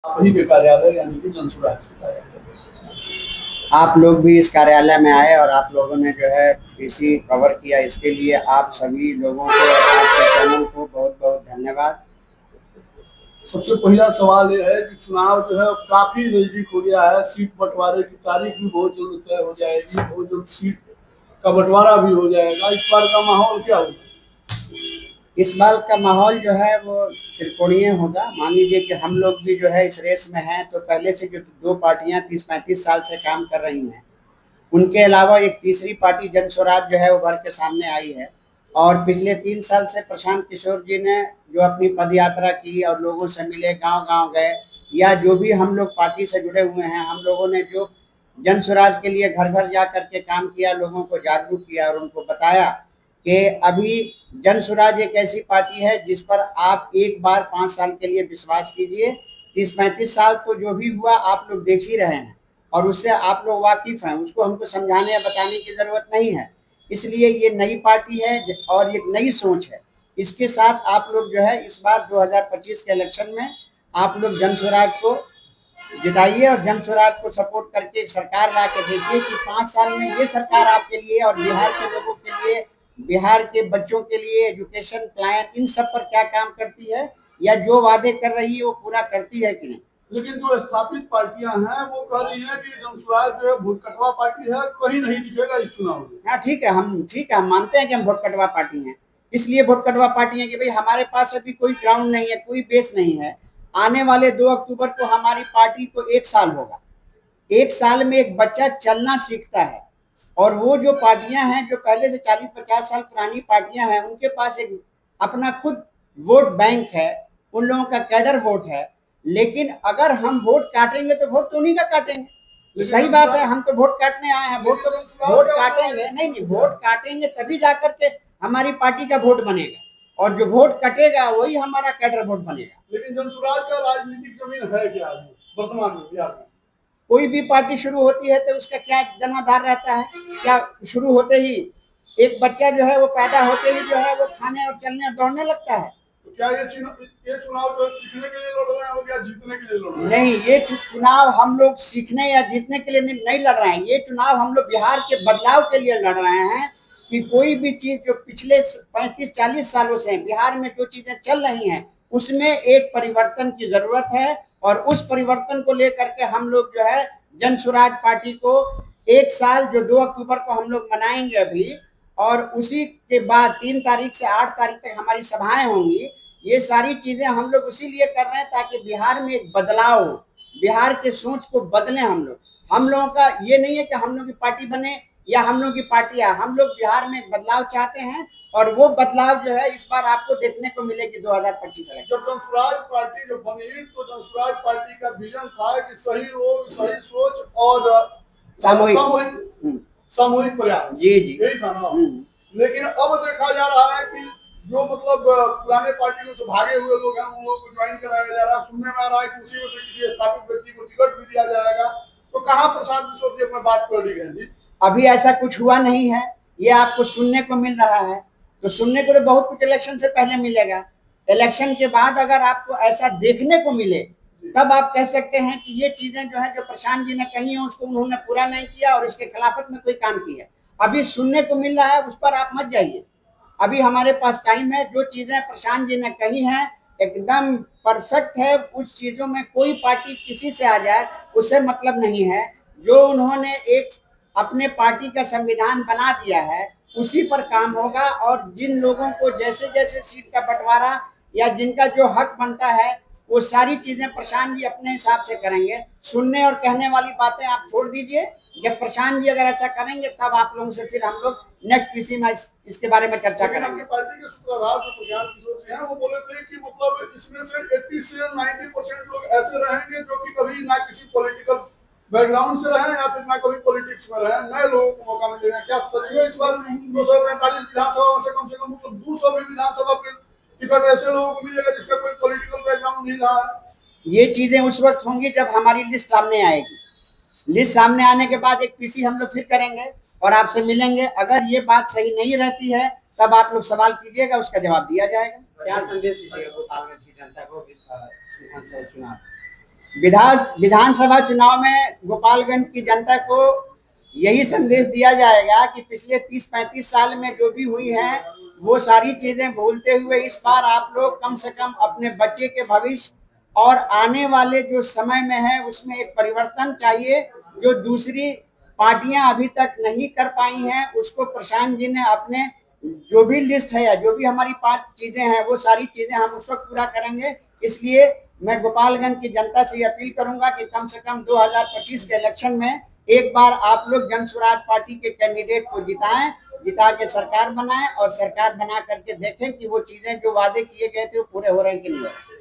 वही के कार्यालय यानी कि जनसुराज के कार्यालय। आप लोग भी इस कार्यालय में आए और आप लोगों ने जो है पीसी कवर किया, इसके लिए आप सभी लोगों को और आपके चैनल को बहुत बहुत धन्यवाद। सबसे पहला सवाल ये है कि चुनाव जो है काफी नजदीक हो गया है, सीट बंटवारे की तारीख भी बहुत जल्द तय हो जाएगी, बहुत जल्द सीट का बंटवारा भी हो जाएगा। इस बार का माहौल क्या होगा? इस बार का माहौल जो है वो त्रिकोणीय होगा। मान लीजिए कि हम लोग भी जो है इस रेस में हैं, तो पहले से जो दो पार्टियां 30-35 साल से काम कर रही हैं, उनके अलावा एक तीसरी पार्टी जन स्वराज जो है उभर के सामने आई है। और पिछले 3 साल से प्रशांत किशोर जी ने जो अपनी पद यात्रा की और लोगों से मिले, गांव गांव गए, या जो भी हम लोग पार्टी से जुड़े हुए हैं, हम लोगों ने जो जन स्वराज के लिए घर घर जा करके काम किया, लोगों को जागरूक किया और उनको बताया कि अभी जन स्वराज एक ऐसी पार्टी है जिस पर आप एक बार 5 साल के लिए विश्वास कीजिए। 30-35 साल तो जो भी हुआ आप लोग देख ही रहे हैं और उससे आप लोग वाकिफ हैं, उसको हमको समझाने या बताने की जरूरत नहीं है। इसलिए ये नई पार्टी है और एक नई सोच है। इसके साथ आप लोग जो है इस बार 2025 के इलेक्शन में आप लोग जन स्वराज को जिताइए और जन स्वराज को सपोर्ट करके एक सरकार ला के देखिए कि 5 साल में ये सरकार आपके लिए और बिहार के लोगों के लिए, बिहार के बच्चों के लिए एजुकेशन प्लान, इन सब पर क्या काम करती है, या जो वादे कर रही है वो पूरा करती है कि नहीं। लेकिन जो स्थापित पार्टियां हैं वो कह रही हैं कि जनसुराज जो है भूत कटवा पार्टी है, कहीं नहीं दिखेगा इस चुनाव में। हाँ ठीक है, हम मानते हैं कि हम वोट कटवा पार्टी हैं। इसलिए वोट कटवा पार्टी है कि भाई हमारे पास अभी कोई ग्राउंड नहीं है, कोई बेस नहीं है। आने वाले 2 अक्टूबर को हमारी पार्टी को 1 साल होगा। 1 साल में एक बच्चा चलना सीखता है और वो जो पार्टियां हैं जो पहले से 40-50 साल पुरानी पार्टियां हैं, उनके पास एक अपना खुद वोट बैंक है, उन लोगों का कैडर वोट है। लेकिन अगर हम वोट काटेंगे तो वोट तो उन्हीं का काटेंगे। तो सही बात है, हम तो वोट काटने आए हैं, वोट काटेंगे नहीं, वोट काटेंगे तभी जाकर के हमारी पार्टी का वोट बनेगा, और जो वोट कटेगा वही हमारा कैडर वोट बनेगा। लेकिन जनसुराज का राजनीतिक जमीन है क्या वर्तमान में बिहार में? कोई भी पार्टी शुरू होती है तो उसका क्या जन्माधार रहता है? क्या शुरू होते ही एक बच्चा जो है वो पैदा होते ही जो है वो खाने और चलने और दौड़ने लगता है? तो क्या ये चुनाव जो सीखने के लिए लड़ रहे हैं या जीतने के लिए लड़ रहे हैं? नहीं, ये चुनाव हम लोग सीखने या जीतने के लिए नहीं लड़ रहे हैं। ये चुनाव हम लोग बिहार के बदलाव के लिए लड़ रहे हैं कि कोई भी चीज जो पिछले 35-40 सालों से बिहार में जो चीजें चल रही हैं उसमें एक परिवर्तन की जरूरत है। और उस परिवर्तन को लेकर के हम लोग जो है जन स्वराज पार्टी को 1 साल जो 2 अक्टूबर को हम लोग मनाएंगे अभी, और उसी के बाद 3 तारीख से 8 तारीख तक हमारी सभाएं होंगी। ये सारी चीजें हम लोग उसी लिए कर रहे हैं ताकि बिहार में एक बदलाव हो, बिहार के सोच को बदले हम लोगों का ये नहीं है कि हम लोग की पार्टी बने या हम लोग की पार्टी है, हम लोग बिहार में एक बदलाव चाहते हैं और वो बदलाव जो है इस बार आपको देखने को मिलेगी 2025 में। जब जनसुराज पार्टी जो बनी तो जनसुराज पार्टी का विजन था कि सही लोग, सही सोच और सामूहिक प्रयास, जी जी, यही था ना। लेकिन अब देखा जा रहा है कि जो मतलब पुराने पार्टियों से भागे हुए लोग हैं उन लोगों को ज्वाइन कराया जा रहा है। सुनने में आ रहा है कि उसी में से किसी स्थापित व्यक्ति को टिकट भी दिया जाएगा। तो कहाँ प्रशांत किशोर जी अपनी बात कर ली गई? अभी ऐसा कुछ हुआ नहीं है, ये आपको सुनने को मिल रहा है। तो सुनने को तो बहुत कुछ इलेक्शन से पहले मिलेगा, इलेक्शन के बाद अगर आपको ऐसा देखने को मिले तब आप कह सकते हैं कि ये चीजें जो है जो प्रशांत जी ने कही है उसको उन्होंने पूरा नहीं किया और इसके खिलाफत में कोई काम किया। अभी सुनने को मिल रहा है, उस पर आप मत जाइए। अभी हमारे पास टाइम है, जो चीजें प्रशांत जी ने कही हैं एकदम परफेक्ट है। उस चीजों में कोई पार्टी किसी से आ जाए उससे मतलब नहीं है। जो उन्होंने एक अपने पार्टी का संविधान बना दिया है उसी पर काम होगा, और जिन लोगों को जैसे जैसे सीट का बंटवारा या जिनका जो हक बनता है वो सारी चीजें प्रशांत जी अपने हिसाब से करेंगे। सुनने और कहने वाली बातें आप छोड़ दीजिए। जब प्रशांत जी अगर ऐसा करेंगे तब आप लोगों से फिर हम लोग नेक्स्ट पीसी में इसके बारे में चर्चा करेंगे। पार्टी के सूत्रधार जो प्रशांत किशोर जी हैं वो बोले थे कि मतलब इसमें से 80 से 90% लोग ऐसे रहेंगे जो कि कभी ना किसी पॉलिटिकल बैकग्राउंड से रहे या फिर ना कभी पॉलिटिक्स में रहे, नए लोगों को मौका मिलेगा। क्या सच में इस बार 243 विधानसभा में से कम मतलब 200 भी विधानसभा टिकट ऐसे लोगों को मिलेगा जिसका कोई पॉलिटिकल बैकग्राउंड नहीं रहा है? ये चीजें उस वक्त होंगी जब हमारी लिस्ट सामने आएगी। लिस्ट सामने आने के बाद एक पीसी हम लोग फिर करेंगे और आपसे मिलेंगे। अगर ये बात सही नहीं रहती है तब आप लोग सवाल कीजिएगा, उसका जवाब दिया जाएगा। क्या संदेश दीजिएगा जनता को विधानसभा चुनाव? विधानसभा चुनाव में गोपालगंज की जनता को यही संदेश दिया जाएगा कि पिछले 30-35 साल में जो भी हुई है वो सारी चीजें भूलते हुए इस बार आप लोग कम से कम अपने बच्चे के भविष्य और आने वाले जो समय में है उसमें एक परिवर्तन चाहिए। जो दूसरी पार्टियां अभी तक नहीं कर पाई हैं उसको प्रशांत जी ने अपने जो भी लिस्ट है या जो भी हमारी 5 चीजें हैं वो सारी चीजें हम उस वक्त पूरा करेंगे। इसलिए मैं गोपालगंज की जनता से अपील करूंगा कि कम से कम 2025 के इलेक्शन में एक बार आप लोग जन स्वराज पार्टी के कैंडिडेट को जिता के सरकार बनाएं और सरकार बना करके देखें कि वो चीजें जो वादे किए गए थे वो पूरे हो रहे हैं कि नहीं हो रहे।